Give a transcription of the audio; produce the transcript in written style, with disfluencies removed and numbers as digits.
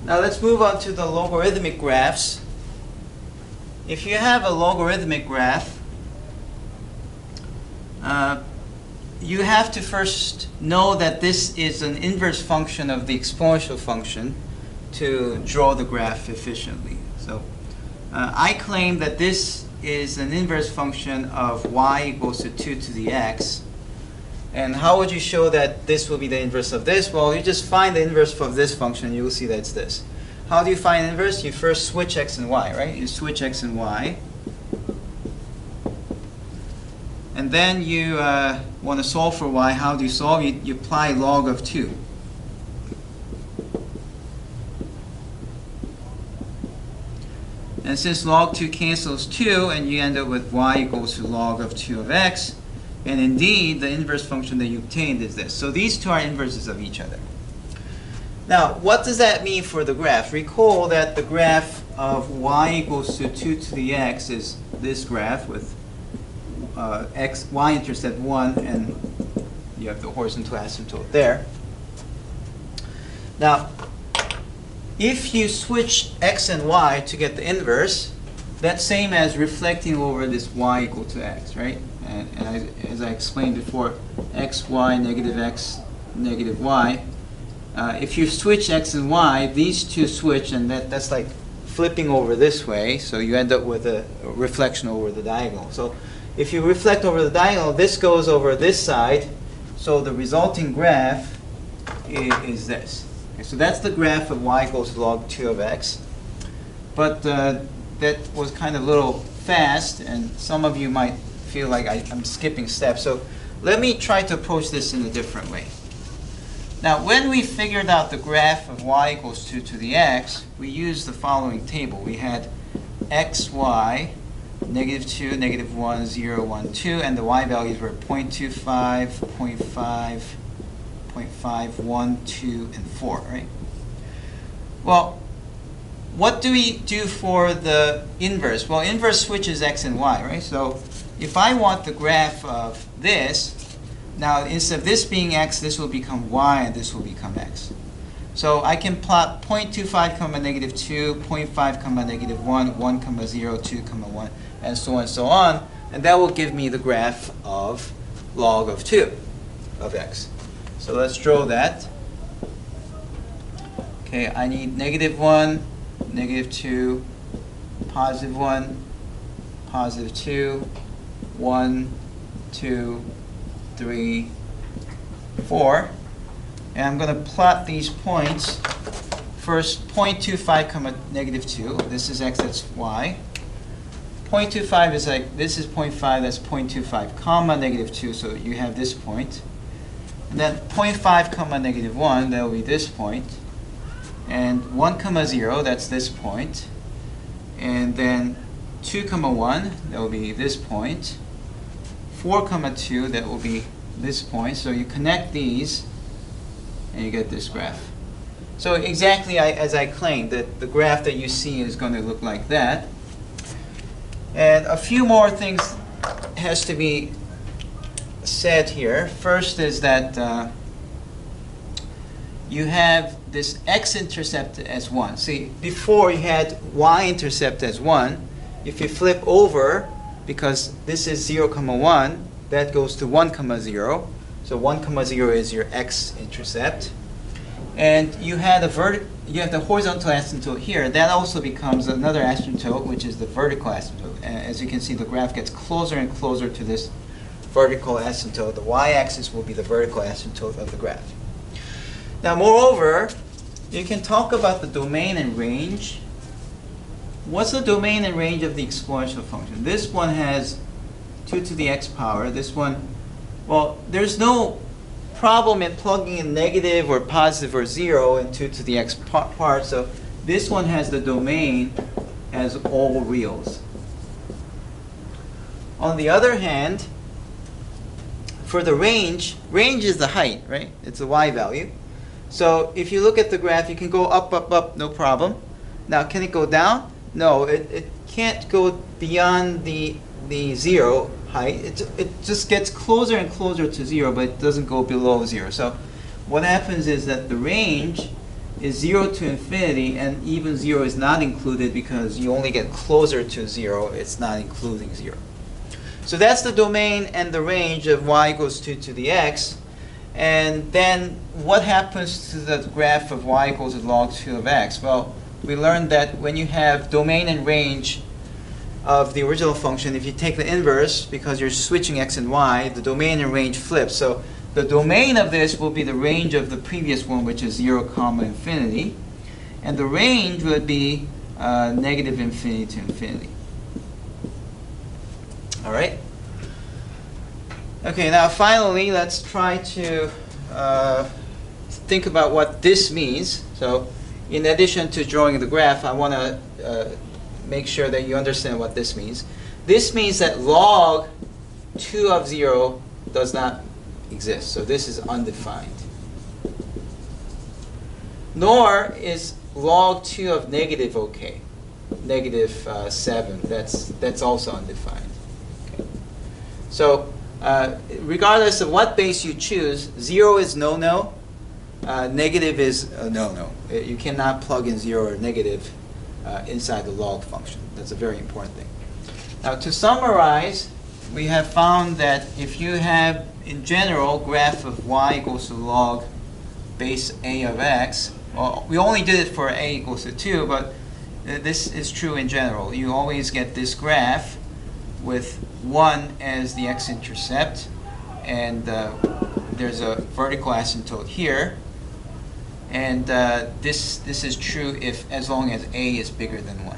Now let's move on to the logarithmic graphs. If you have a logarithmic graph, you have to first know that this is an inverse function of the exponential function to draw the graph efficiently. So I claim that this is an inverse function of y equals to 2 to the x. And how would you show that this will be the inverse of this? Well, you just find the inverse of this function, and you will see that it's this. How do you find inverse? You first switch x and y, right? You switch x and y. And then you want to solve for y. How do you solve? You apply log of 2. And since log 2 cancels 2, and you end up with y equals to log of 2 of x, and indeed, the inverse function that you obtained is this. So these two are inverses of each other. Now, what does that mean for the graph? Recall that the graph of y equals to 2 to the x is this graph with y-intercept 1, and you have the horizontal asymptote there. Now, if you switch x and y to get the inverse, that's same as reflecting over this y equal to x, right? And as I explained before, x, y, negative x, negative y. If you switch x and y, these two switch, and that's like flipping over this way, so you end up with a reflection over the diagonal. So if you reflect over the diagonal, this goes over this side, so the resulting graph is this. Okay, so that's the graph of y equals to log 2 of x. But that was kind of a little fast, and some of you might feel like I'm skipping steps. So let me try to approach this in a different way. Now, when we figured out the graph of y equals 2 to the x, we used the following table. We had x, y, negative 2, negative 1, 0, 1, 2, and the y values were 0.25, 0.5, 0.5, 1, 2, and 4, right? Well, what do we do for the inverse? Well, inverse switches x and y, right? So if I want the graph of this, now instead of this being x, this will become y, and this will become x. So I can plot 0.25 comma negative 2, 0.5 comma negative 1, 1 comma 0, 2 comma 1, and so on and so on. And that will give me the graph of log of 2 of x. So let's draw that. Okay, I need negative 1, negative 2, positive 1, positive 2, 1, 2, 3, 4. And I'm going to plot these points. First, 0.25 comma negative 2. This is x, that's y. 0.25 is like, this is 0.5, that's 0.25 comma negative 2, so you have this point. And then 0.5 comma negative 1, that will be this point. And 1 comma 0, that's this point. And then 2 comma 1, that will be this point. 4 comma 2, that will be this point. So you connect these, and you get this graph. So exactly as I claimed, that the graph that you see is going to look like that. And a few more things has to be said here. First is that you have this x-intercept as 1. See, before you had y-intercept as 1. If you flip over, because this is 0, comma 1, that goes to 1, comma 0. So 1, comma 0 is your x-intercept. And you had you have the horizontal asymptote here. That also becomes another asymptote, which is the vertical asymptote. And as you can see, the graph gets closer and closer to this vertical asymptote. The y-axis will be the vertical asymptote of the graph. Now, moreover, you can talk about the domain and range. What's the domain and range of the exponential function? This one has 2 to the x power. This one, well, there's no problem in plugging in negative or positive or 0 in 2 to the x part. So this one has the domain as all reals. On the other hand, for the range is the height, right? It's the y value. So if you look at the graph, you can go up, up, up, no problem. Now, can it go down? No, it can't go beyond the 0 height. It just gets closer and closer to 0, but it doesn't go below 0. So what happens is that the range is 0 to infinity, and even 0 is not included because you only get closer to 0. It's not including 0. So that's the domain and the range of y equals 2 to the x. And then what happens to the graph of y equals log 2 of x? Well, we learned that when you have domain and range of the original function, if you take the inverse, because you're switching x and y, the domain and range flips. So the domain of this will be the range of the previous one, which is 0, infinity. And the range would be negative infinity to infinity. All right? Okay, now finally, let's try to think about what this means. So in addition to drawing the graph, I want to make sure that you understand what this means. This means that log 2 of 0 does not exist. So this is undefined. Nor is log 2 of negative okay. Negative 7, that's also undefined. Okay. So regardless of what base you choose, 0 is no-no. Negative is no-no. You cannot plug in 0 or negative inside the log function. That's a very important thing. Now to summarize, we have found that if you have, in general, graph of y equals to log base a of x, well, we only did it for a equals to 2, but this is true in general. You always get this graph with 1 as the x-intercept, and there's a vertical asymptote here. And this is true as long as a is bigger than 1.